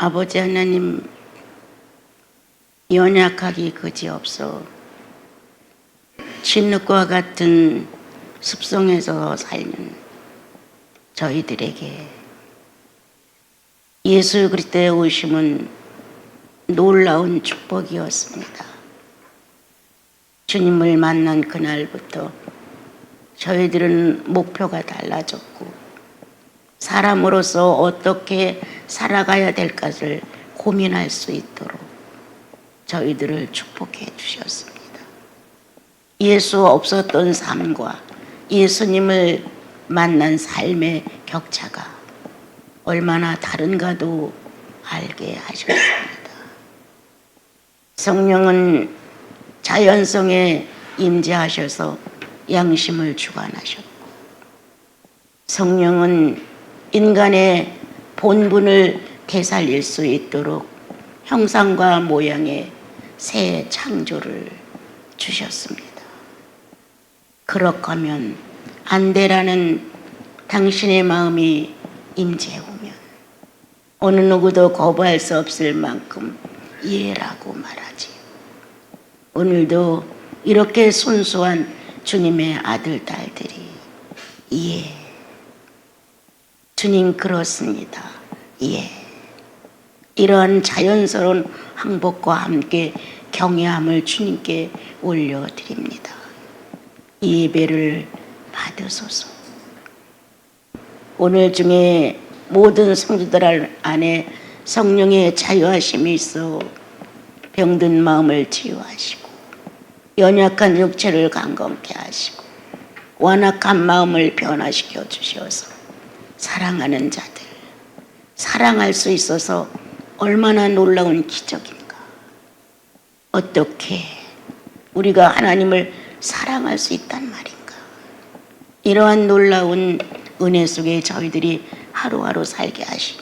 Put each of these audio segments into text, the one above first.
아버지 하나님, 연약하기 그지없어 진흙과 같은 습성에서 살는 저희들에게 예수 그리스도의 오심은 놀라운 축복이었습니다. 주님을 만난 그날부터 저희들은 목표가 달라졌고 사람으로서 어떻게 살아가야 될까를 고민할 수 있도록 저희들을 축복해 주셨습니다. 예수 없었던 삶과 예수님을 만난 삶의 격차가 얼마나 다른가도 알게 하셨습니다. 성령은 자연성에 임재하셔서 양심을 주관하셨고, 성령은 인간의 본분을 되살릴 수 있도록 형상과 모양의 새 창조를 주셨습니다. 그렇다면 안 되라는 당신의 마음이 임재오면 어느 누구도 거부할 수 없을 만큼 예라고 말하지. 오늘도 이렇게 순수한 주님의 아들, 딸들이 예, 주님 그렇습니다. 예. 이러한 자연스러운 항복과 함께 경외함을 주님께 올려드립니다. 이 예배를 받으소서. 오늘 중에 모든 성도들 안에 성령의 자유하심이 있어 병든 마음을 치유하시고 연약한 육체를 강건케 하시고 완악한 마음을 변화시켜 주셔서 사랑하는 자들, 사랑할 수 있어서 얼마나 놀라운 기적인가. 어떻게 우리가 하나님을 사랑할 수 있단 말인가. 이러한 놀라운 은혜 속에 저희들이 하루하루 살게 하시니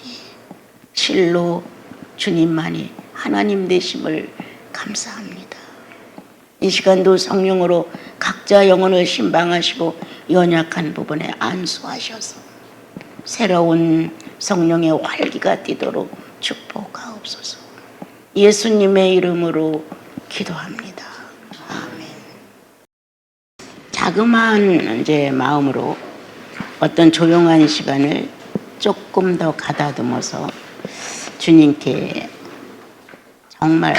실로 주님만이 하나님 되심을 감사합니다. 이 시간도 성령으로 각자 영혼을 신방하시고 연약한 부분에 안수하셔서 새로운 성령의 활기가 뛰도록 축복하옵소서. 예수님의 이름으로 기도합니다. 아멘. 자그마한 이제 마음으로 어떤 조용한 시간을 조금 더 가다듬어서 주님께 정말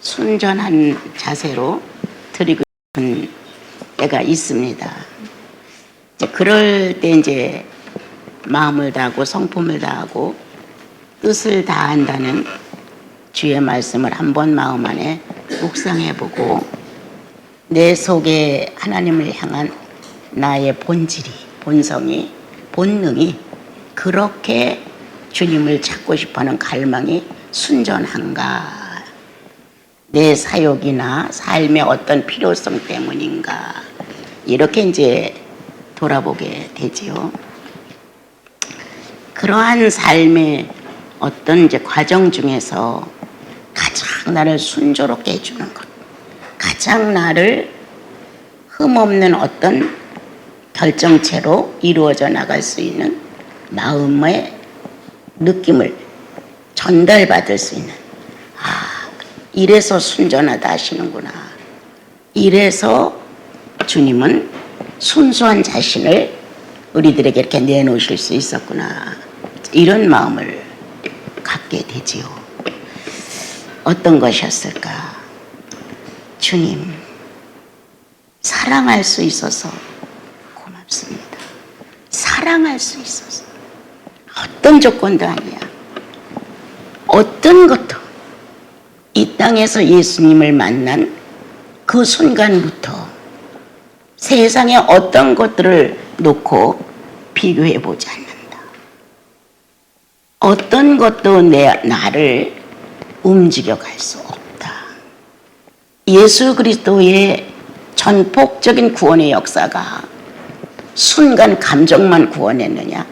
순전한 자세로 드리고 싶은 때가 있습니다. 이제 그럴 때 이제 마음을 다하고 성품을 다하고 뜻을 다한다는 주의 말씀을 한번 마음 안에 묵상해보고 내 속에 하나님을 향한 나의 본질이, 본성이, 본능이 그렇게 주님을 찾고 싶어하는 갈망이 순전한가? 내 사욕이나 삶의 어떤 필요성 때문인가? 이렇게 이제 돌아보게 되지요. 그러한 삶의 어떤 이제 과정 중에서 가장 나를 순조롭게 해주는 것, 가장 나를 흠없는 어떤 결정체로 이루어져 나갈 수 있는 마음의 느낌을 전달받을 수 있는, 이래서 순전하다 하시는구나. 이래서 주님은 순수한 자신을 우리들에게 이렇게 내놓으실 수 있었구나. 이런 마음을 갖게 되지요. 어떤 것이었을까? 주님, 사랑할 수 있어서 고맙습니다. 사랑할 수 있어서. 어떤 조건도 아니야. 어떤 것도 이 땅에서 예수님을 만난 그 순간부터 세상의 어떤 것들을 놓고 비교해보지 않는다. 어떤 것도 나를 움직여갈 수 없다. 예수 그리스도의 전폭적인 구원의 역사가 순간 감정만 구원했느냐?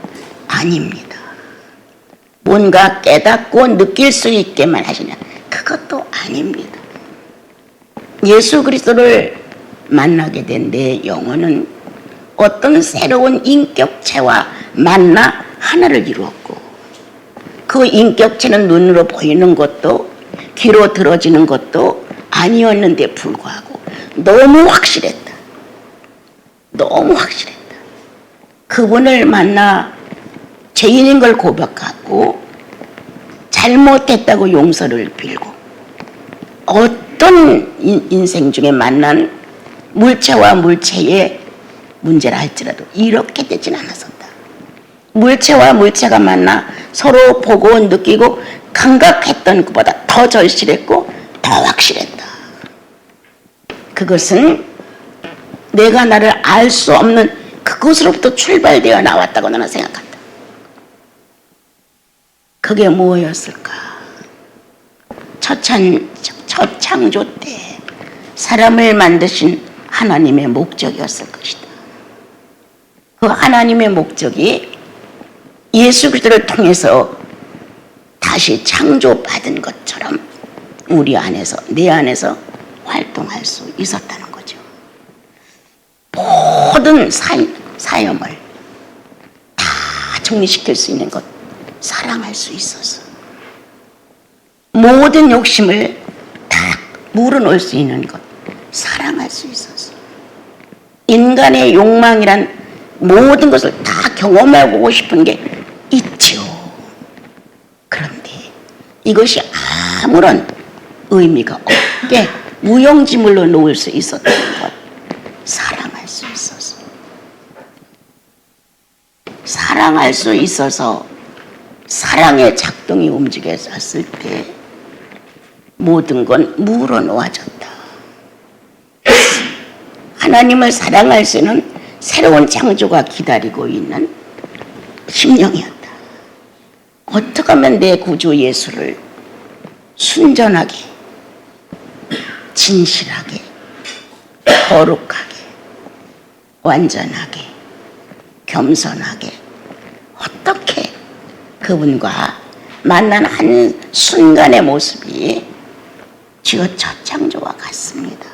아닙니다. 뭔가 깨닫고 느낄 수 있게만 하시냐? 그것도 아닙니다. 예수 그리스도를 만나게 된 내 영혼은 어떤 새로운 인격체와 만나 하나를 이루었고 그 인격체는 눈으로 보이는 것도 귀로 들어지는 것도 아니었는데 불구하고 너무 확실했다. 너무 확실했다. 그분을 만나 죄인인 걸 고백하고 잘못했다고 용서를 빌고 어떤 인생 중에 만난 물체와 물체의 문제라 할지라도 이렇게 되진 않았었다. 물체와 물체가 만나 서로 보고 느끼고 감각했던 것보다 더 절실했고 더 확실했다. 그것은 내가 나를 알 수 없는 그것으로부터 출발되어 나왔다고 나는 생각한다. 그게 무엇이었을까? 첫 창조 때 사람을 만드신 하나님의 목적이었을 것이다. 그 하나님의 목적이 예수 그리스도를 통해서 다시 창조받은 것처럼 우리 안에서, 내 안에서 활동할 수 있었다는 거죠. 모든 사염을 다 정리시킬 수 있는 것, 사랑할 수 있어서 모든 욕심을 다 물어놓을 수 있는 것, 사랑할 수 있어서 인간의 욕망이란 모든 것을 다 경험해보고 싶은 게 있죠. 그런데 이것이 아무런 의미가 없게 무용지물로 놓을 수 있었던 것, 사랑할 수 있어서, 사랑할 수 있어서 사랑의 작동이 움직였을 때 모든 건 물어놓아졌다. 하나님을 사랑할 수 있는 새로운 창조가 기다리고 있는 심령이었다. 어떻게 하면 내 구주 예수를 순전하게, 진실하게, 거룩하게, 완전하게, 겸손하게 어떻게 그분과 만난 한 순간의 모습이 주여 첫 창조와 같습니다.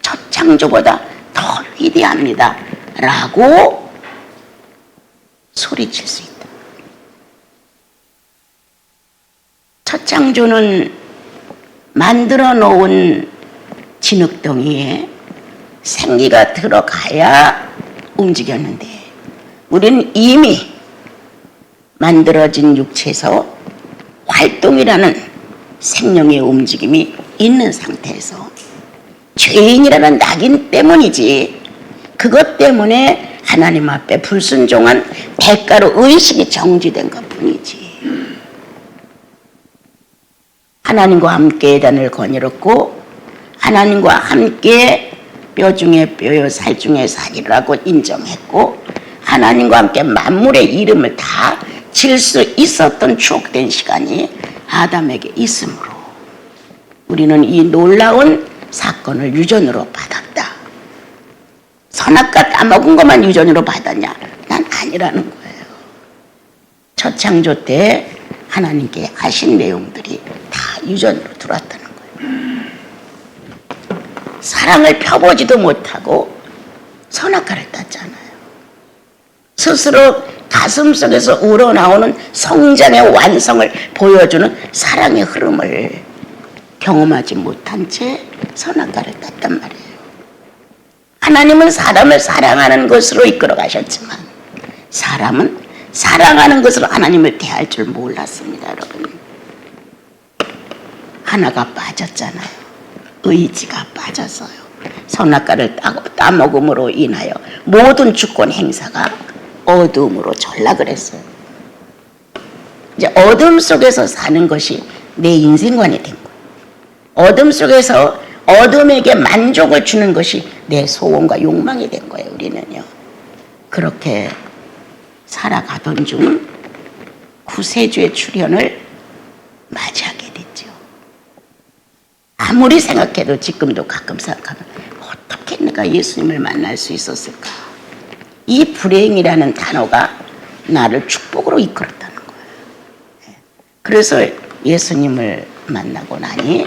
첫 창조보다 더 위대합니다. 라고 소리칠 수 있다. 첫 창조는 만들어 놓은 진흙덩이에 생기가 들어가야 움직였는데 우리는 이미 만들어진 육체에서 활동이라는 생명의 움직임이 있는 상태에서 죄인이라는 낙인 때문이지 그것 때문에 하나님 앞에 불순종한 대가로 의식이 정지된 것뿐이지. 하나님과 함께 예단을 거닐었고 하나님과 함께 뼈 중에 뼈요 살 중에 살이라고 인정했고 하나님과 함께 만물의 이름을 다 질 수 있었던 추억된 시간이 아담에게 있으므로 우리는 이 놀라운 사건을 유전으로 받았다. 선악과 따먹은 것만 유전으로 받았냐? 난 아니라는 거예요. 첫 창조 때 하나님께 하신 내용들이 다 유전으로 들어왔다는 거예요. 사랑을 펴보지도 못하고 선악과를 땄잖아요. 스스로 가슴속에서 우러나오는 성장의 완성을 보여주는 사랑의 흐름을 경험하지 못한 채 선악과를 땄단 말이에요. 하나님은 사람을 사랑하는 것으로 이끌어 가셨지만 사람은 사랑하는 것으로 하나님을 대할 줄 몰랐습니다. 여러분, 하나가 빠졌잖아요. 의지가 빠져서요. 선악과를 따먹음으로 인하여 모든 주권 행사가 어둠으로 전락을 했어요. 이제 어둠 속에서 사는 것이 내 인생관이 된 거예요. 어둠 속에서 어둠에게 만족을 주는 것이 내 소원과 욕망이 된 거예요. 우리는요. 그렇게 살아가던 중 구세주의 출현을 맞이하게 됐죠. 아무리 생각해도 지금도 가끔 생각하면 어떻게 내가 예수님을 만날 수 있었을까? 이 불행이라는 단어가 나를 축복으로 이끌었다는 거예요. 그래서 예수님을 만나고 나니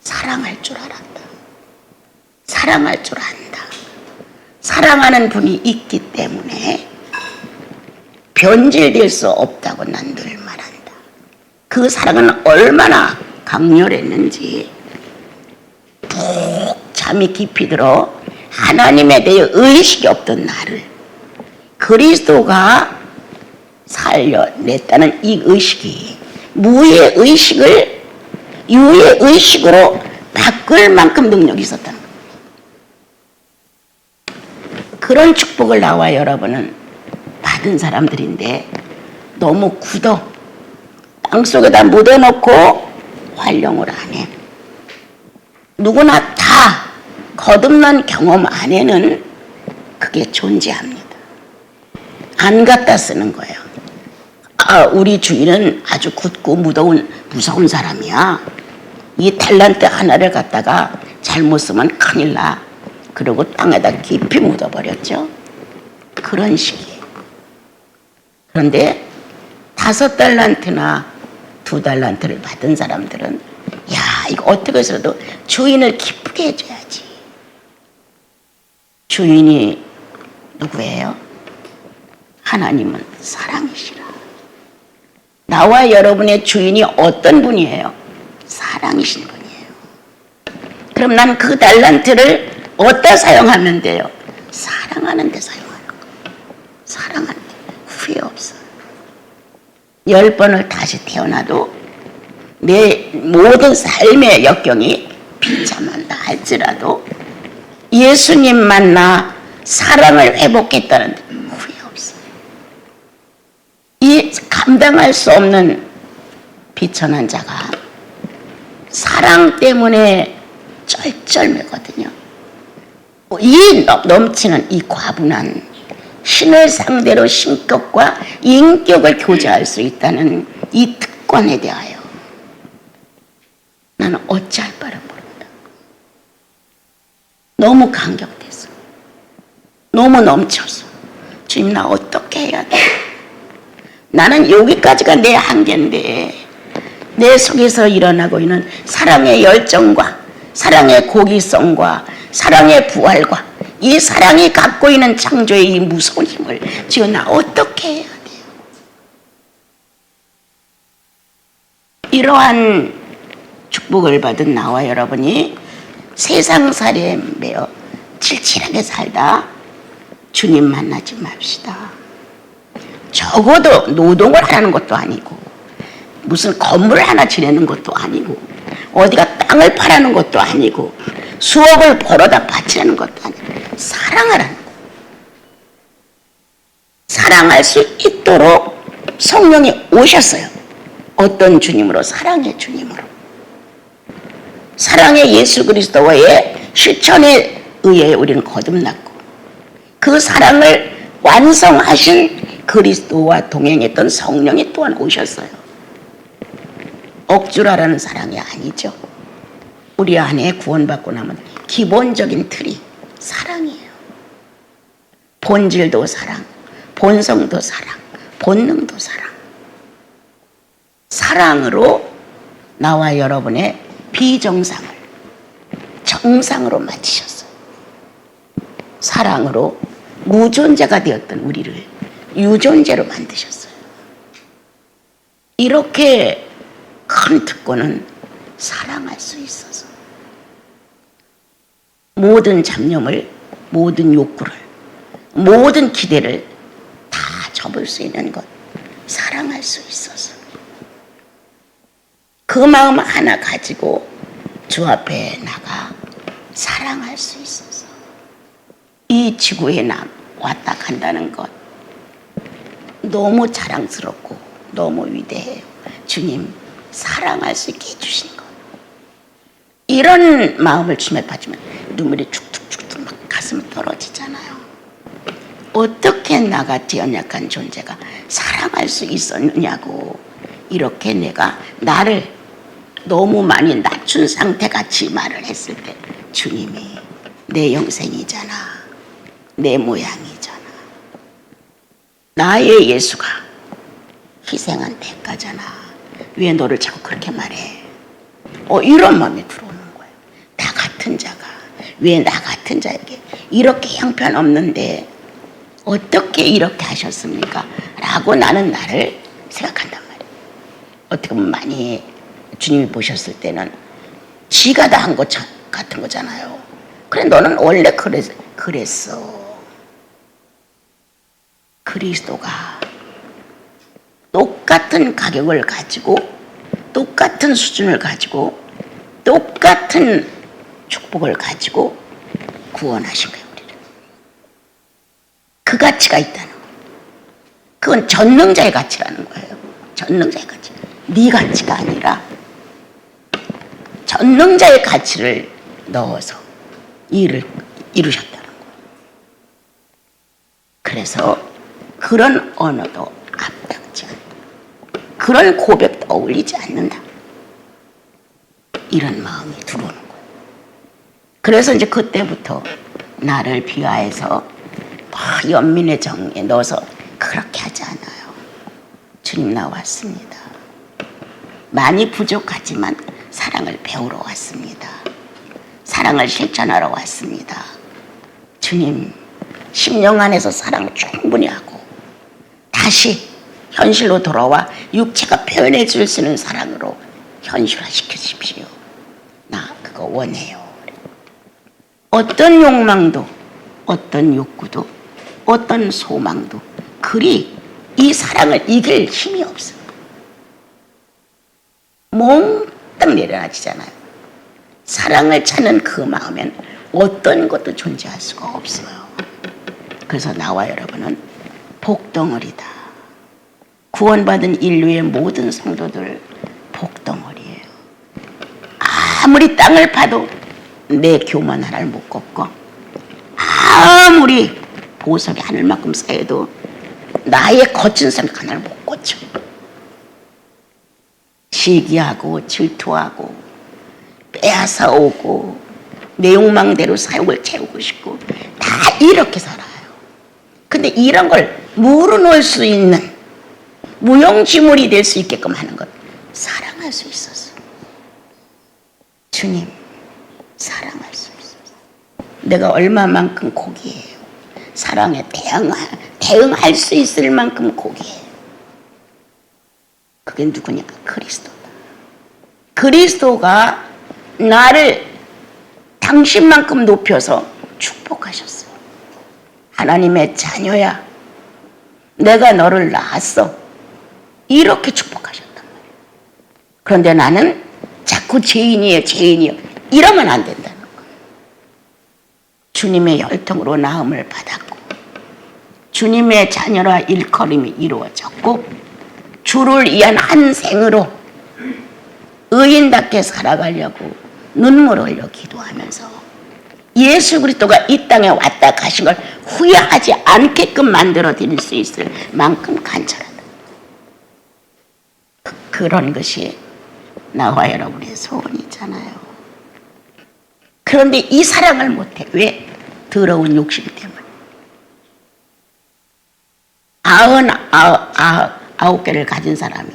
사랑할 줄 알았다. 사랑할 줄 안다. 사랑하는 분이 있기 때문에 변질될 수 없다고 난 늘 말해요. 그 사랑은 얼마나 강렬했는지 푹 잠이 깊이 들어 하나님에 대해 의식이 없던 나를 그리스도가 살려냈다는 이 의식이 무의 의식을 유의 의식으로 바꿀 만큼 능력이 있었다는 거예요. 그런 축복을 나와 여러분은 받은 사람들인데 너무 굳어 땅속에다 묻어놓고 활용을 안 해. 누구나 다 거듭난 경험 안에는 그게 존재합니다. 안 갖다 쓰는 거예요. 우리 주인은 아주 굳고 무서운 사람이야. 이 달란트 하나를 갖다가 잘못 쓰면 큰일 나. 그리고 땅에다 깊이 묻어버렸죠. 그런 식이에요. 그런데 5달란트나 2달란트를 받은 사람들은 야, 이거 어떻게 해서도 주인을 기쁘게 해줘야지. 주인이 누구예요? 하나님은 사랑이시라. 나와 여러분의 주인이 어떤 분이에요? 사랑이신 분이에요. 그럼 난 그 달란트를 어디다 사용하면 돼요? 사랑하는 데 사용하는 거예요. 사랑하는 데 후회 없어요. 10번을 다시 태어나도 내 모든 삶의 역경이 비참한다 할지라도 예수님 만나 사랑을 회복했다는 데 후회 없어요. 이 감당할 수 없는 비천한 자가 사랑 때문에 쩔쩔매거든요. 이 넘치는 이 과분한 신을 상대로 신격과 인격을 교제할 수 있다는 이 특권에 대하여 나는 어찌할 바를 모른다. 너무 감격돼서 너무 넘쳐서 주님 나 어떻게 해야 돼? 나는 여기까지가 내 한계인데 내 속에서 일어나고 있는 사랑의 열정과 사랑의 고귀성과 사랑의 부활과 이 사랑이 갖고 있는 창조의 이 무서운 힘을 지금 나 어떻게 해야 돼요? 이러한 축복을 받은 나와 여러분이 세상살이에 매여 칠칠하게 살다 주님 만나지 맙시다. 적어도 노동을 하는 것도 아니고 무슨 건물을 하나 지내는 것도 아니고 어디가 땅을 팔아는 것도 아니고 수억을 벌어다 바치라는 것도 아니고 사랑하라는 거. 사랑할 수 있도록 성령이 오셨어요. 어떤 주님으로? 사랑의 주님으로. 사랑의 예수 그리스도와의 실천에 의해 우리는 거듭났고 그 사랑을 완성하신 그리스도와 동행했던 성령이 또한 오셨어요. 억지로하라는 사랑이 아니죠. 우리 안에 구원받고 나면 기본적인 틀이 사랑이에요. 본질도 사랑, 본성도 사랑, 본능도 사랑. 사랑으로 나와 여러분의 비정상을 정상으로 맞추셨어요. 사랑으로 무존재가 되었던 우리를 유존재로 만드셨어요. 이렇게 큰 특권은 사랑할 수 있어서 모든 잡념을, 모든 욕구를, 모든 기대를 다 접을 수 있는 것, 사랑할 수 있어서 그 마음 하나 가지고 주 앞에 나가 사랑할 수 있어서 이 지구에 왔다 간다는 것 너무 자랑스럽고 너무 위대해요. 주님 사랑할 수 있게 해주신 것. 이런 마음을 주님에 받으면 눈물이 축축축축 막 가슴이 떨어지잖아요. 어떻게 나같이 연약한 존재가 사랑할 수 있었느냐고. 이렇게 내가 나를 너무 많이 낮춘 상태같이 말을 했을 때 주님이 내 영생이잖아, 내 모양이잖아, 나의 예수가 희생한 대가잖아. 왜 너를 자꾸 그렇게 말해? 이런 마음이 들어오는 거예요. 나 같은 자가 왜 나 같은 자에게 이렇게 형편없는데 어떻게 이렇게 하셨습니까? 라고 나는 나를 생각한단 말이에요. 어떻게 보면 많이 주님이 보셨을 때는 지가 다 한 것 같은 거잖아요. 그래 너는 원래 그랬어. 그리스도가 똑같은 가격을 가지고 똑같은 수준을 가지고 똑같은 축복을 가지고 구원하신 거예요. 우리를. 그 가치가 있다는 거예요. 그건 전능자의 가치라는 거예요. 전능자의 가치. 네 가치가 아니라 전능자의 가치를 넣어서 일을 이루셨다는 거예요. 그래서 그런 언어도 앞당지 않는다. 그런 고백도 어울리지 않는다. 이런 마음이 들어오는 거예요. 그래서 이제 그때부터 나를 비하해서 연민의 정에 넣어서 그렇게 하지 않아요. 주님 나왔습니다. 많이 부족하지만 사랑을 배우러 왔습니다. 사랑을 실천하러 왔습니다. 주님 심령 안에서 사랑을 충분히 하고 다시 현실로 돌아와 육체가 표현해 줄 수 있는 사랑으로 현실화시켜 주십시오. 나 그거 원해요. 어떤 욕망도 어떤 욕구도 어떤 소망도 그리 이 사랑을 이길 힘이 없어요. 몽땅 내려놔지잖아요. 사랑을 찾는 그 마음엔 어떤 것도 존재할 수가 없어요. 그래서 나와 여러분은 복덩어리다. 구원받은 인류의 모든 성도들 복덩어리예요. 아무리 땅을 파도 내 교만 하나를 못 걷고 아무리 보석이 하늘만큼 쌓여도 나의 거친 삶 하나를 못 고쳐. 시기하고 질투하고 빼앗아오고 내 욕망대로 사욕을 채우고 싶고 다 이렇게 살아요. 근데 이런 걸 물어놓을 수 있는 무용지물이 될 수 있게끔 하는 것 사랑할 수 있었어. 주님 사랑할 수 있었어. 내가 얼마만큼 고귀해요. 사랑에 대응할 수 있을 만큼 고귀해요. 그게 누구냐? 그리스도다. 그리스도가 나를 당신만큼 높여서 축복하셨어요. 하나님의 자녀야, 내가 너를 낳았어. 이렇게 축복하셨단 말이에요. 그런데 나는 자꾸 죄인이에요 이러면 안 된다는 거예요. 주님의 혈통으로 낳음을 받았고 주님의 자녀라 일컬음이 이루어졌고 주를 위한 한 생으로 의인답게 살아가려고 눈물 흘려 기도하면서 예수 그리스도가 이 땅에 왔다 가신 걸 후회하지 않게끔 만들어 드릴 수 있을 만큼 간절하다. 그런 것이 나와 여러분의 소원이잖아요. 그런데 이 사랑을 못해. 왜? 더러운 욕심 때문에. 99개를 가진 사람이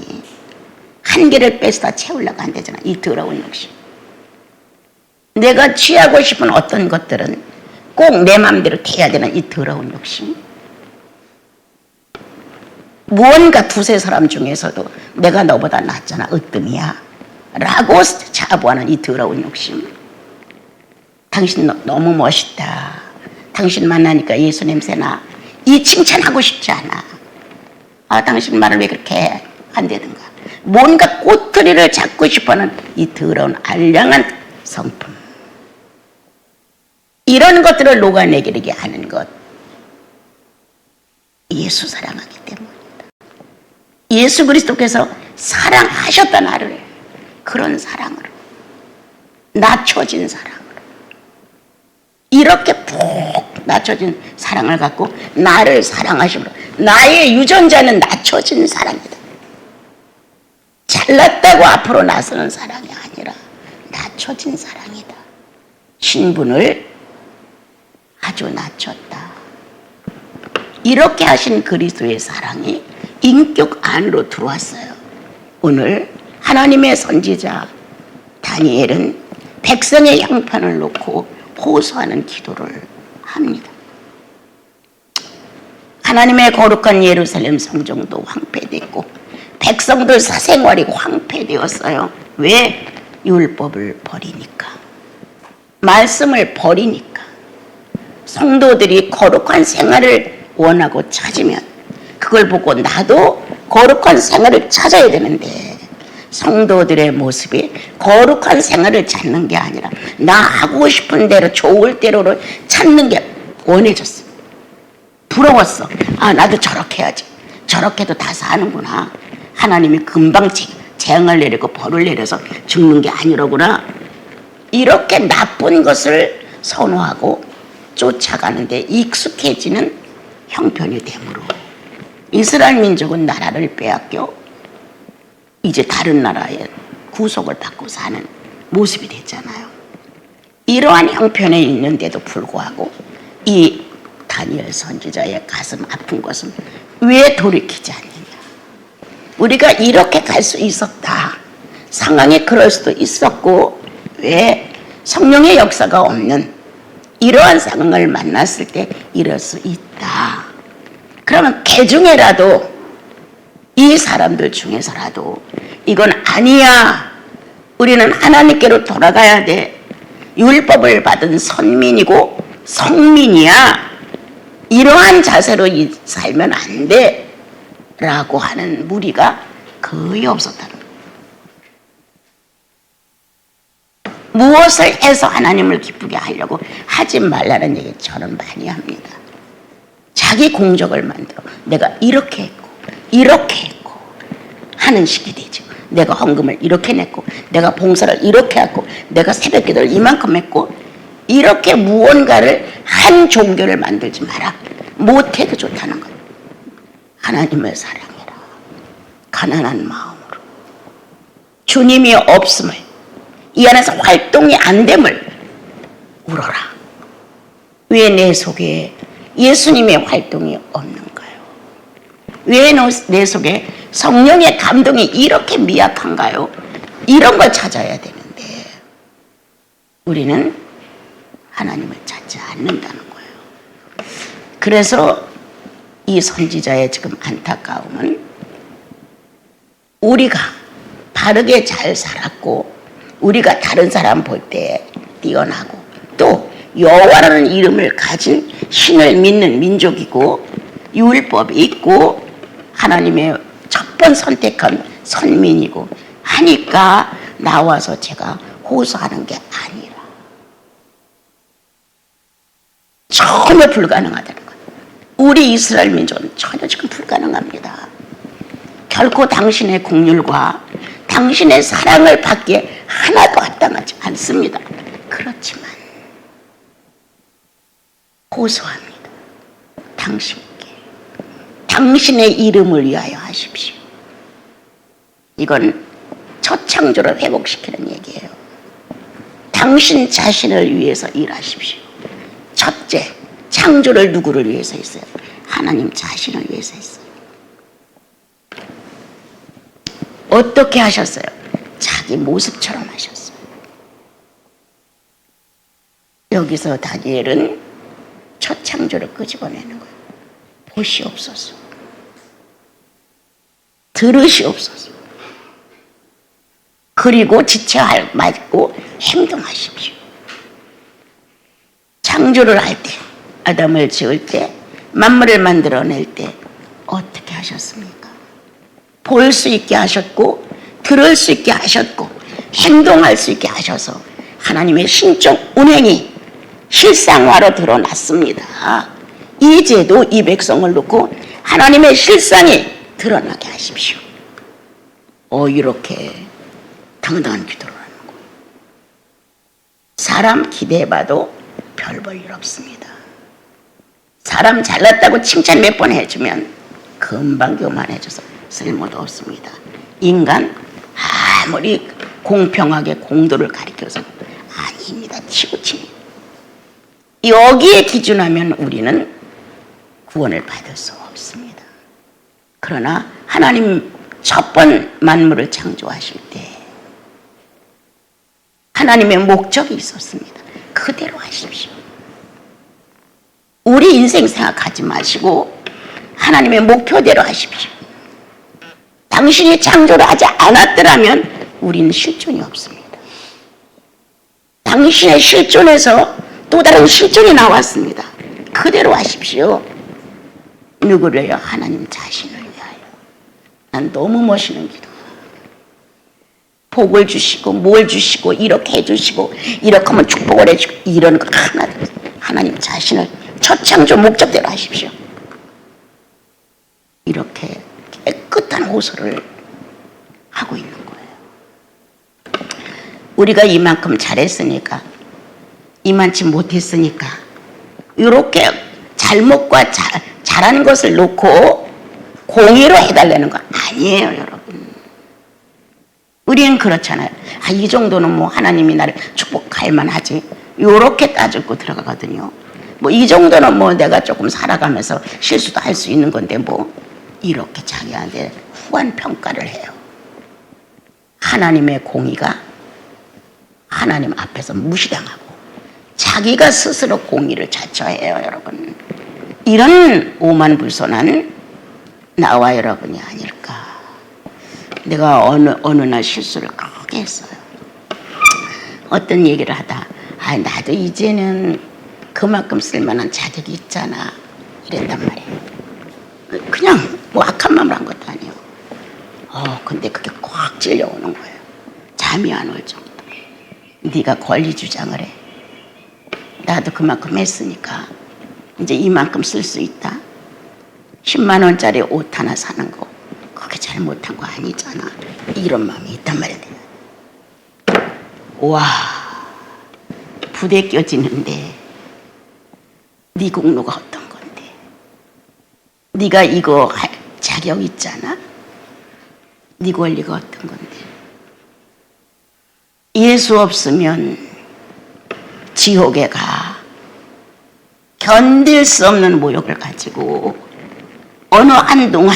한 개를 뺏어다 채우려고 한대잖아. 이 더러운 욕심. 내가 취하고 싶은 어떤 것들은 꼭 내 마음대로 돼야 되는 이 더러운 욕심. 무언가 두세 사람 중에서도 내가 너보다 낫잖아, 으뜸이야 라고 자부하는 이 더러운 욕심. 당신 너무 멋있다. 당신 만나니까 예수 냄새나. 이 칭찬하고 싶지 않아. 당신 말을 왜 그렇게 한다든가. 뭔가 꼬투리를 잡고 싶어하는 이 더러운 알량한 성품. 이런 것들을 녹아내리게 하는 것. 예수 사랑하기 때문이다. 예수 그리스도께서 사랑하셨다 나를. 그런 사랑으로. 낮춰진 사랑으로. 이렇게 푹 낮춰진 사랑을 갖고 나를 사랑하심으로 나의 유전자는 낮춰진 사랑이다. 잘났다고 앞으로 나서는 사랑이 아니라 낮춰진 사랑이다. 신분을 아주 낮췄다. 이렇게 하신 그리스도의 사랑이 인격 안으로 들어왔어요. 오늘 하나님의 선지자 다니엘은 백성의 형편을 놓고 호소하는 기도를 합니다. 하나님의 거룩한 예루살렘 성전도 황폐됐고 백성들 사생활이 황폐되었어요. 왜? 율법을 버리니까. 말씀을 버리니까. 성도들이 거룩한 생활을 원하고 찾으면 그걸 보고 나도 거룩한 생활을 찾아야 되는데, 성도들의 모습이 거룩한 생활을 찾는 게 아니라 나 하고 싶은 대로 좋을 대로를 찾는 게 원해졌어. 부러웠어. 아, 나도 저렇게 해야지. 저렇게도 다 사는구나. 하나님이 금방 재앙을 내리고 벌을 내려서 죽는 게 아니로구나. 이렇게 나쁜 것을 선호하고 쫓아가는데 익숙해지는 형편이 되므로 이스라엘 민족은 나라를 빼앗겨 이제 다른 나라에 구속을 받고 사는 모습이 됐잖아요. 이러한 형편에 있는데도 불구하고 이 다니엘 선지자의 가슴 아픈 것은 왜 돌이키지 않느냐. 우리가 이렇게 갈 수 있었다. 상황이 그럴 수도 있었고, 왜 성령의 역사가 없는 이러한 상황을 만났을 때 이럴 수 있다. 그러면 개 중에라도, 이 사람들 중에서라도 이건 아니야. 우리는 하나님께로 돌아가야 돼. 율법을 받은 선민이고 성민이야. 이러한 자세로 살면 안 돼. 라고 하는 무리가 거의 없었다는 거예요. 무엇을 해서 하나님을 기쁘게 하려고 하지 말라는 얘기 저는 많이 합니다. 자기 공적을 만들어 내가 이렇게 했고 이렇게 했고 하는 식이 되죠. 내가 헌금을 이렇게 냈고 내가 봉사를 이렇게 했고 내가 새벽기도를 이만큼 했고, 이렇게 무언가를 한 종교를 만들지 마라. 못해도 좋다는 거예요. 하나님을 사랑해라. 가난한 마음으로. 주님이 없음을, 이 안에서 활동이 안 됨을 울어라. 왜 내 속에 예수님의 활동이 없는가요? 왜 내 속에 성령의 감동이 이렇게 미약한가요? 이런 걸 찾아야 되는데 우리는 하나님을 찾지 않는다는 거예요. 그래서 이 선지자의 지금 안타까움은 우리가 바르게 잘 살았고 우리가 다른 사람 볼 때 뛰어나고 또 여호와라는 이름을 가진 신을 믿는 민족이고 율법이 있고 하나님의 첫 번 선택한 선민이고 하니까 나와서 제가 호소하는 게 아니라 전혀 불가능하다는 거예요. 우리 이스라엘 민족은 전혀 지금 불가능합니다. 결코 당신의 긍휼과 당신의 사랑을 받기에 하나도 합당하지 않습니다. 그렇지만 호소합니다. 당신께 당신의 이름을 위하여 하십시오. 이건 첫 창조를 회복시키는 얘기예요. 당신 자신을 위해서 일하십시오. 첫째, 창조를 누구를 위해서 했어요? 하나님 자신을 위해서 했어요. 어떻게 하셨어요? 자기 모습처럼 하셨어요. 여기서 다니엘은 첫 창조를 끄집어내는 거예요. 보시옵소서. 들으시옵소서. 그리고 지체할 말고 행동하십시오. 창조를 할 때, 아담을 지을 때, 만물을 만들어낼 때 어떻게 하셨습니까? 볼 수 있게 하셨고 들을 수 있게 하셨고 행동할 수 있게 하셔서 하나님의 신적 운행이 실상화로 드러났습니다. 이제도 이 백성을 놓고 하나님의 실상이 드러나게 하십시오. 이렇게 당당한 기도를 하는 거예요. 사람 기대해봐도 별 볼 일 없습니다. 사람 잘났다고 칭찬 몇 번 해주면 금방 교만해져서 쓸모도 없습니다. 인간 아무리 공평하게 공도를 가리켜서 아닙니다. 치우칩니다. 여기에 기준하면 우리는 구원을 받을 수 없습니다. 그러나 하나님 첫 번 만물을 창조하실 때 하나님의 목적이 있었습니다. 그대로 하십시오. 우리 인생 생각하지 마시고 하나님의 목표대로 하십시오. 당신이 창조를 하지 않았더라면 우리는 실존이 없습니다. 당신의 실존에서 또 다른 실존이 나왔습니다. 그대로 하십시오. 누구를요? 하나님 자신을 위하여. 난 너무 멋있는 기도. 복을 주시고 뭘 주시고 이렇게 해주시고 이렇게 하면 축복을 해주고 이런 거 하나도 하나님 자신을 첫 창조 목적대로 하십시오. 이렇게 깨끗한 호소를 하고 있는 거예요. 우리가 이만큼 잘했으니까 이만치 못했으니까 이렇게 잘못과 잘하는 것을 놓고 공의로 해달라는 거 아니에요, 여러분. 우리는 그렇잖아요. 이 정도는 뭐 하나님이 나를 축복할 만하지. 요렇게 따지고 들어가거든요. 뭐 이 정도는 뭐 내가 조금 살아가면서 실수도 할 수 있는 건데 뭐 이렇게 자기한테 후한 평가를 해요. 하나님의 공의가 하나님 앞에서 무시당하고 자기가 스스로 공의를 자처해요, 여러분. 이런 오만불손한 나와 여러분이 아닐까. 내가 어느 날 실수를 크게 했어요. 어떤 얘기를 하다 나도 이제는 그만큼 쓸만한 자격이 있잖아 이랬단 말이에요. 그냥 뭐 악한 마음을 한 것도 아니에요. 근데 그게 꽉 찔려오는 거예요. 잠이 안 올 정도. 네가 권리 주장을 해. 나도 그만큼 했으니까 이제 이만큼 쓸 수 있다. 10만 원짜리 옷 하나 사는 거 그게 잘못한 거 아니잖아. 이런 마음이 있단 말이에요. 와, 부대 껴지는데 네 공로가 어떤 건데? 네가 이거 할 자격 있잖아. 네 권리가 어떤 건데? 예수 없으면 지옥에 가. 견딜 수 없는 모욕을 가지고 어느 한동안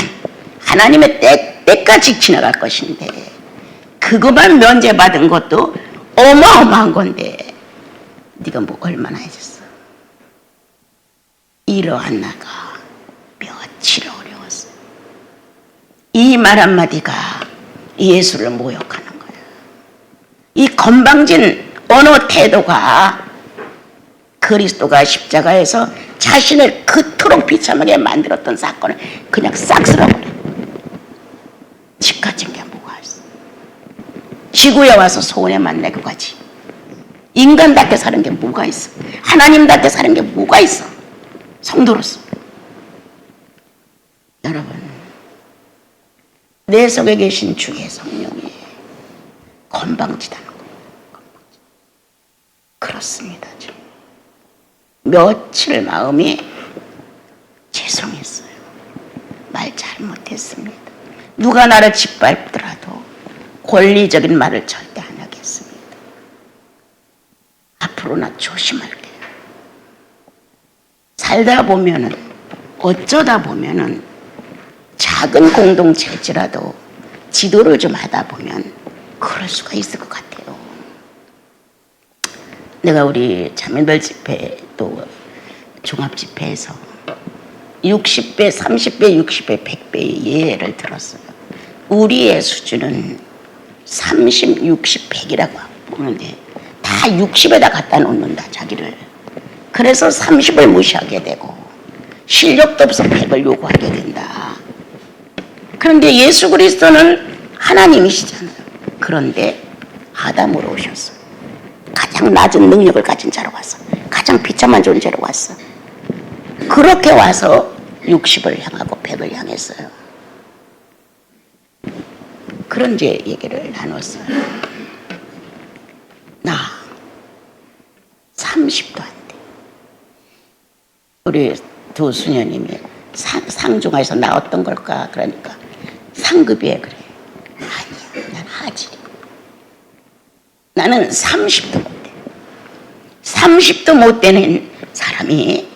하나님의 때까지 지나갈 것인데 그것만 면제받은 것도 어마어마한 건데 네가 뭐 얼마나 해줬어? 이러한 나가 며칠 어려웠어. 이 말 한마디가 예수를 모욕하는 거야. 이 건방진 어느 태도가 그리스도가 십자가에서 자신을 그토록 비참하게 만들었던 사건을 그냥 싹 쓸어버려. 집 가진 게 뭐가 있어? 지구에 와서 소원에만 내고 가지. 인간답게 사는 게 뭐가 있어? 하나님답게 사는 게 뭐가 있어? 성도로서. 여러분, 내 속에 계신 주의 성령이 건방지다는 거예요. 그렇습니다. 며칠 마음이 죄송했어요. 말 잘못했습니다. 누가 나를 짓밟더라도 권리적인 말을 절대 안 하겠습니다. 앞으로 나 조심할게요. 살다 보면은 어쩌다 보면은 작은 공동체일지라도 지도를 좀 하다 보면 그럴 수가 있을 것 같아요. 내가 우리 자매들 집회 또 종합 집회에서 60배, 30배, 60배, 100배의 예를 들었어요. 우리의 수준은 30, 60, 100이라고 보는데 다 60에다 갖다 놓는다, 자기를. 그래서 30을 무시하게 되고 실력도 없어 100을 요구하게 된다. 그런데 예수 그리스도는 하나님이시잖아요. 그런데 아담으로 오셨어. 가장 낮은 능력을 가진 자로 왔어. 가장 비참한 존재로 왔어. 그렇게 와서 60을 향하고 100을 향했어요. 그런 이제 얘기를 나눴어요. 나 30도 안 돼. 우리 두 수녀님이 상중하에서 나왔던 걸까? 그러니까 상급이에 그래. 아니야, 난 하지. 나는 30도 못 돼. 30도 못 되는 사람이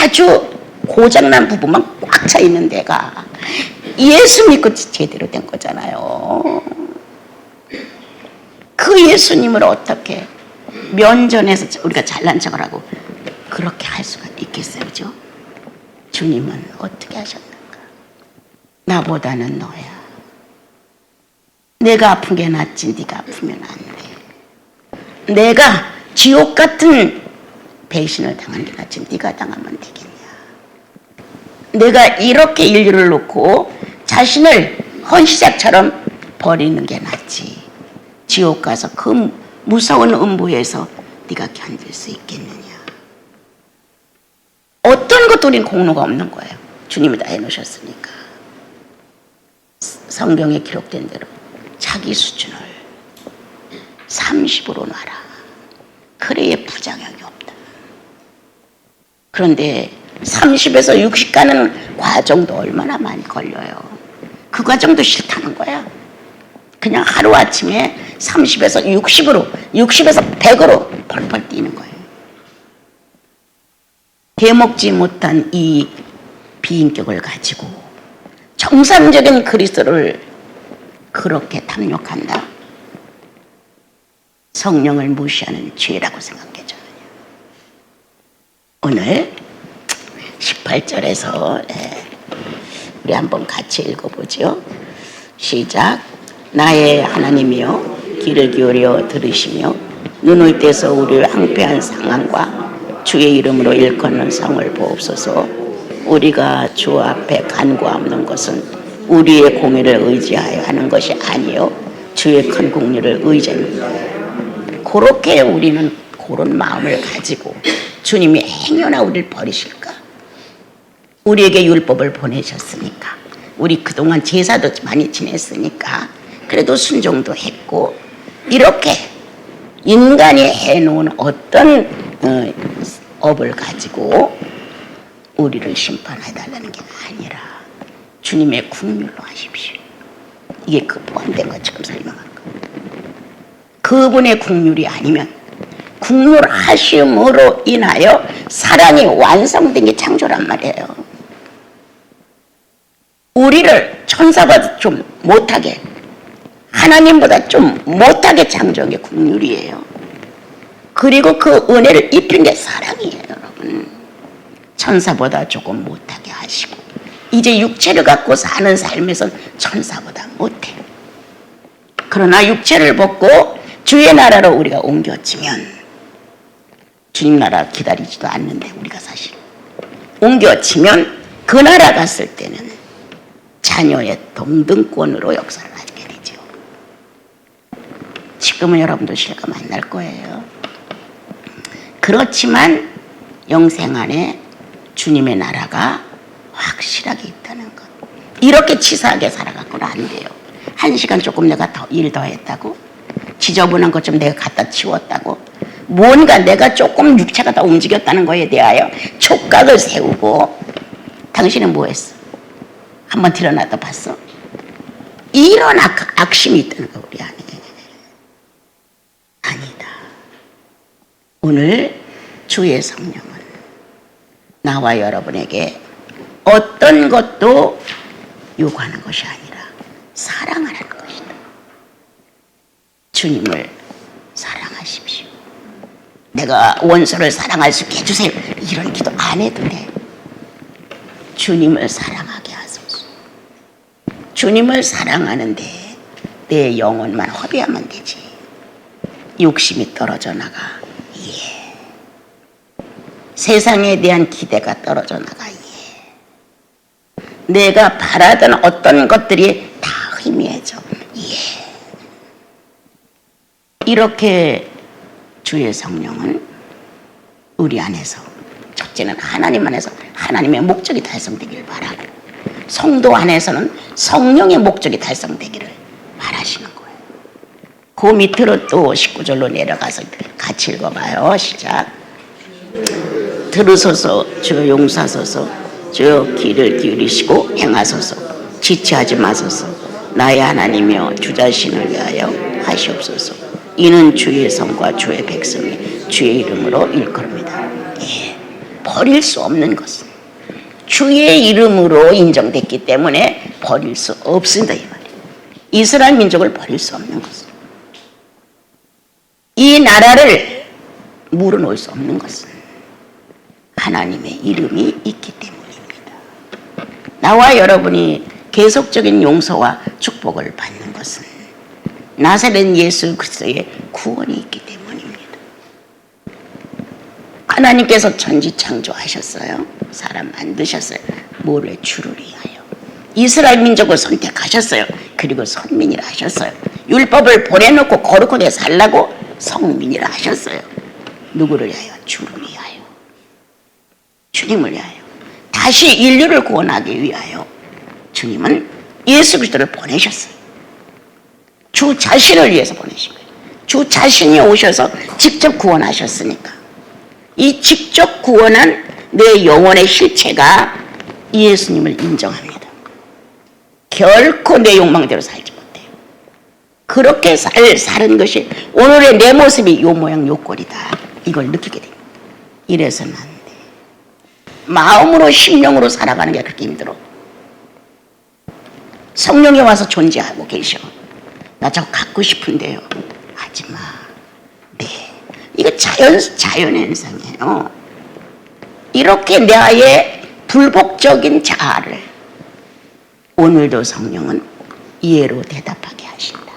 아주 고장난 부분만 꽉 차 있는 데가 예수 믿고 제대로 된 거잖아요. 그 예수님을 어떻게 면전에서 우리가 잘난 척을 하고 그렇게 할 수가 있겠어요, 그죠? 주님은 어떻게 하셨는가? 나보다는 너야. 내가 아픈 게 낫지 네가 아프면 안 돼. 내가 지옥 같은 배신을 당한 게 낫지 네가 당하면 되겠냐. 내가 이렇게 인류를 놓고 자신을 헌시작처럼 버리는 게 낫지 지옥 가서 그 무서운 음부에서 네가 견딜 수 있겠느냐. 어떤 것도 우린 공로가 없는 거예요. 주님이 다 해놓으셨으니까. 성경에 기록된 대로 자기 수준을 30으로 놔라. 그래야 부작용이 없다. 그런데 30에서 60 가는 과정도 얼마나 많이 걸려요. 그 과정도 싫다는 거야. 그냥 하루아침에 30에서 60으로 60에서 100으로 펄펄 뛰는 거예요. 대먹지 못한 이 비인격을 가지고 정상적인 그리스도를 그렇게 탐욕한다. 성령을 무시하는 죄라고 생각해요. 오늘 18절에서 우리 한번 같이 읽어보죠. 시작. 나의 하나님이여 귀를 기울여 들으시며 눈을 떼서 우리를 항폐한 상황과 주의 이름으로 일컫는 상을 보옵소서. 우리가 주 앞에 간구하는 것은 우리의 공의를 의지하여 하는 것이 아니요 주의 큰 공의를 의지합니다. 그렇게 우리는 그런 마음을 가지고 주님이 행여나 우리를 버리실까? 우리에게 율법을 보내셨으니까 우리 그동안 제사도 많이 지냈으니까 그래도 순종도 했고 이렇게 인간이 해놓은 어떤 업을 가지고 우리를 심판해달라는 게 아니라 주님의 국률로 하십시오. 이게 그 포함된 것 지금 설명한 거. 그분의 국률이 아니면 국률하심으로 인하여 사랑이 완성된 게 창조란 말이에요. 우리를 천사보다 좀 못하게 하나님보다 좀 못하게 창조한 게 국률이에요. 그리고 그 은혜를 입힌 게 사랑이에요. 여러분. 천사보다 조금 못하게 하시고 이제 육체를 갖고 사는 삶에선 천사보다 못해. 그러나 육체를 벗고 주의 나라로 우리가 옮겨지면 주님 나라 기다리지도 않는데 우리가 사실 옮겨지면 그 나라 갔을 때는 자녀의 동등권으로 역사를 하게 되죠. 지금은 여러분도 실과 만날 거예요. 그렇지만 영생 안에 주님의 나라가 확실하게 있다는 것. 이렇게 치사하게 살아갖고는 안 돼요. 1시간 조금 내가 일 더 했다고 지저분한 것 좀 내가 갖다 치웠다고 뭔가 내가 조금 육체가 더 움직였다는 거에 대하여 촉각을 세우고 당신은 뭐 했어? 한번 드러나다 봤어? 이런 악심이 있다는 거 우리 안에. 아니다. 오늘 주의 성령은 나와 여러분에게 어떤 것도 요구하는 것이 아니라 사랑하라는 것이다. 주님을 사랑하십시오. 내가 원수를 사랑할 수 있게 해주세요. 이런 기도 안 해도 돼. 주님을 사랑하게 하소서. 주님을 사랑하는데 내 영혼만 허비하면 되지. 욕심이 떨어져 나가. 예. 세상에 대한 기대가 떨어져 나가. 예. 내가 바라던 어떤 것들이 다 희미해져. 예. 이렇게 주의 성령은 우리 안에서 첫째는 하나님 안에서 하나님의 목적이 달성되기를 바라고 성도 안에서는 성령의 목적이 달성되기를 바라시는 거예요. 그 밑으로 또 19절로 내려가서 같이 읽어봐요. 시작. 들으소서 주여 용서하소서 주여 귀를 기울이시고 행하소서 지체하지 마소서 나의 하나님이여 주 자신을 위하여 하시옵소서. 이는 주의 성과 주의 백성이 주의 이름으로 일컬읍니다. 예, 버릴 수 없는 것은 주의 이름으로 인정됐기 때문에 버릴 수 없습니다. 이 말이에요. 이스라엘 민족을 버릴 수 없는 것은 이 나라를 물어놓을 수 없는 것은 하나님의 이름이 있기 때문입니다. 나와 여러분이 계속적인 용서와 축복을 받는 것은 나사렛 예수 그리스도의 구원이 있기 때문입니다. 하나님께서 천지 창조하셨어요. 사람 만드셨어요. 뭐를? 주를 위하여. 이스라엘 민족을 선택하셨어요. 그리고 선민이라 하셨어요. 율법을 보내놓고 거룩하게 살라고 성민이라 하셨어요. 누구를 위하여? 주를 위하여. 주님을 위하여. 다시 인류를 구원하기 위하여 주님은 예수 그리스도를 보내셨어요. 주 자신을 위해서 보내신 거예요. 주 자신이 오셔서 직접 구원하셨으니까. 이 직접 구원한 내 영혼의 실체가 예수님을 인정합니다. 결코 내 욕망대로 살지 못해요. 그렇게 사는 것이 오늘의 내 모습이 요 모양 요 꼴이다. 이걸 느끼게 됩니다. 이래서는 안 돼. 마음으로 심령으로 살아가는 게 그렇게 힘들어. 성령이 와서 존재하고 계셔. 나 저거 갖고 싶은데요. 하지마. 네. 이거 자연의 현상이에요. 이렇게 나의 불복적인 자아를 오늘도 성령은 이해로 대답하게 하신다.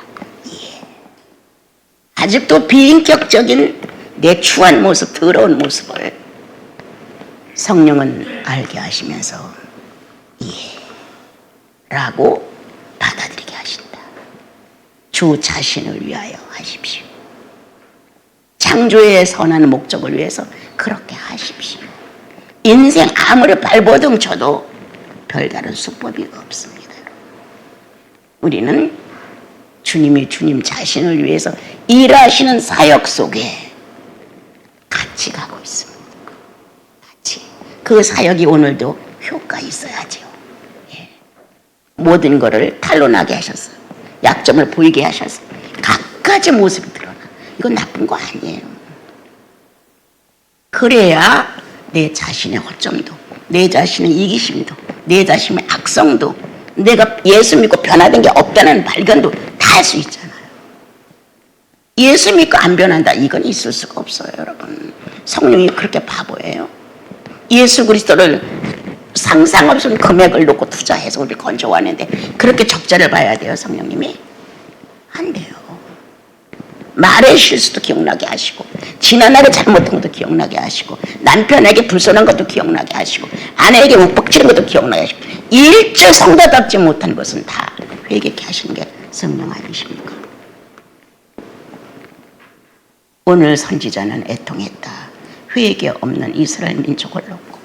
이해. 아직도 비인격적인 내 추한 모습, 더러운 모습을 성령은 알게 하시면서 이해라고 받아들이게 하신다. 주 자신을 위하여 하십시오. 창조의 선한 목적을 위해서 그렇게 하십시오. 인생 아무리 발버둥 쳐도 별다른 수법이 없습니다. 우리는 주님이 주님 자신을 위해서 일하시는 사역 속에 같이 가고 있습니다. 같이. 그 사역이 오늘도 효과 있어야죠. 예. 모든 것을 탄로나게 하셨어요. 약점을 보이게 하셔서 각가지 모습이 드러나. 이건 나쁜 거 아니에요. 그래야 내 자신의 허점도, 내 자신의 이기심도, 내 자신의 악성도, 내가 예수 믿고 변화된 게 없다는 발견도 다 할 수 있잖아요. 예수 믿고 안 변한다, 이건 있을 수가 없어요, 여러분. 성령이 그렇게 바보예요. 예수 그리스도를 상상 없는 금액을 놓고 투자해서 우리 건져왔는데 그렇게 적자를 봐야 돼요, 성령님이? 안 돼요. 말의 실수도 기억나게 하시고, 지난날에 잘못한 것도 기억나게 하시고, 남편에게 불손한 것도 기억나게 하시고, 아내에게 욱박지른 것도 기억나게 하시고, 일절 성도답지 못한 것은 다 회개케 하시는 게 성령 아니십니까? 오늘 선지자는 애통했다. 회개 없는 이스라엘 민족을 놓고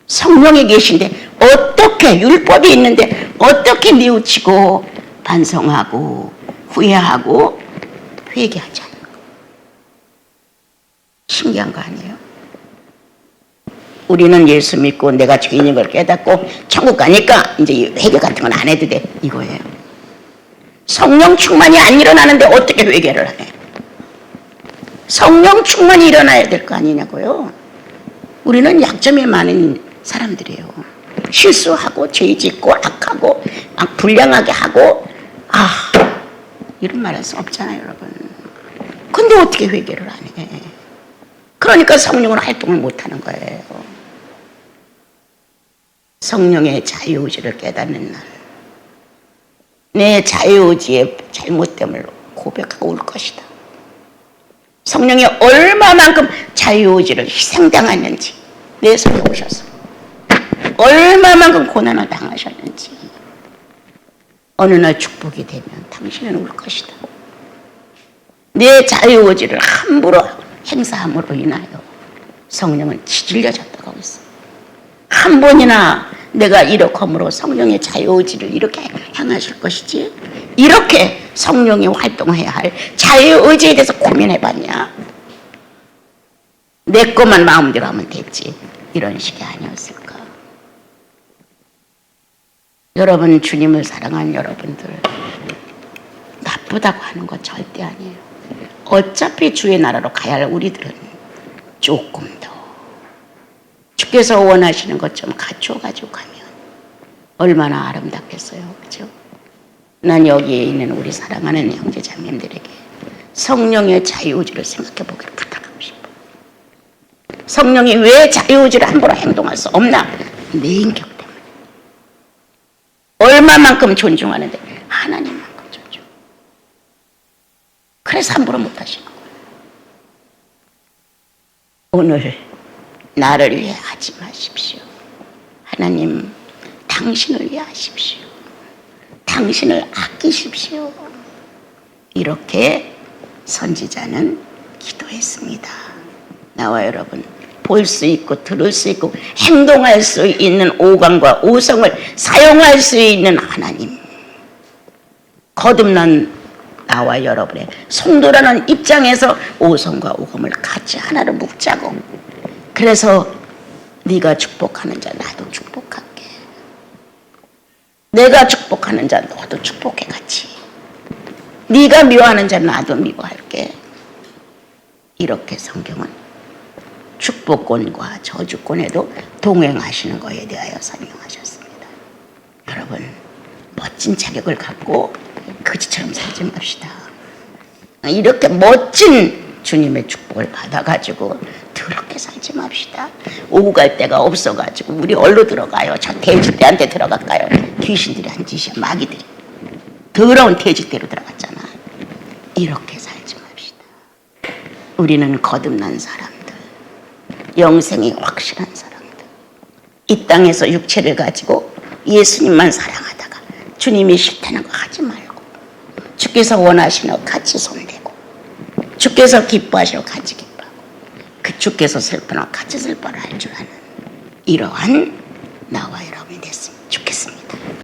성령이 계신데 어떻게, 율법이 있는데 어떻게 뉘우치고 반성하고 후회하고 회개하지 않는 거. 신기한 거 아니에요? 우리는 예수 믿고 내가 죄인인 걸 깨닫고 천국 가니까 이제 회개 같은 건 안 해도 돼, 이거예요. 성령 충만이 안 일어나는데 어떻게 회개를 해? 성령 충만이 일어나야 될 거 아니냐고요. 우리는 약점이 많은 사람들이에요. 실수하고 죄 짓고 악하고 불량하게 하고 이런 말 할 수 없잖아요, 여러분. 근데 어떻게 회개를 안 해? 그러니까 성령으로 활동을 못 하는 거예요. 성령의 자유의지를 깨닫는 날, 내 자유의지의 잘못됨을 고백하고 올 것이다. 성령이 얼마만큼 자유의지를 희생당했는지, 내 속에 오셔서 얼마만큼 고난을 당하셨는지 어느 날 축복이 되면 당신은 올 것이다. 내 자유의지를 함부로 행사함으로 인하여 성령은 지질려졌다고 했어. 한 번이나 내가 이렇게 함으로 성령의 자유의지를 이렇게 행하실 것이지, 이렇게 성령이 활동해야 할 자유의지에 대해서 고민해봤냐? 내 것만 마음대로 하면 됐지, 이런 식이 아니었을까? 여러분, 주님을 사랑하는 여러분들, 나쁘다고 하는 건 절대 아니에요. 어차피 주의 나라로 가야 할 우리들은 조금 더 주께서 원하시는 것 좀 갖춰가지고 가면 얼마나 아름답겠어요, 그렇죠? 난 여기에 있는 우리 사랑하는 형제 자매님들에게 성령의 자유의지를 생각해 보기를 부탁하고 싶어. 성령이 왜 자유의지를 함부로 행동할 수 없나? 내 인격 때문에. 얼마만큼 존중하는데 하나님만큼 존중. 그래서 함부로 못 하시는 거예요. 오늘 나를 위해 하지 마십시오. 하나님, 당신을 위해 하십시오. 당신을 아끼십시오. 이렇게 선지자는 기도했습니다. 나와 여러분, 볼 수 있고 들을 수 있고 행동할 수 있는 오감과 오성을 사용할 수 있는 하나님, 거듭난 나와 여러분의 성도라는 입장에서 오성과 오감을 같이 하나로 묶자고, 그래서 네가 축복하는 자 나도 축복할게, 내가 축복하는 자 너도 축복해 같이, 네가 미워하는 자 나도 미워할게. 이렇게 성경은 축복권과 저주권에도 동행하시는 것에 대하여 설명하셨습니다. 여러분, 멋진 자격을 갖고 거지처럼 살지 맙시다. 이렇게 멋진 주님의 축복을 받아가지고 더럽게 살지 맙시다. 오고 갈 데가 없어가지고 우리 어디로 들어가요? 저 돼지떼한테 들어갈까요? 귀신들이 한 짓이야, 마귀들이. 더러운 돼지떼로 들어갔잖아. 이렇게 살지 맙시다. 우리는 거듭난 사람들, 영생이 확실한 사람들, 이 땅에서 육체를 가지고 예수님만 사랑하다가 주님이 싫다는 거 하지 말고, 주께서 원하시는 거 같이 손대고, 주께서 기뻐하시는 거 같이 기뻐하고, 그 주께서 슬퍼하는 거 같이 슬퍼를 할 줄 아는 이러한 나와 여러분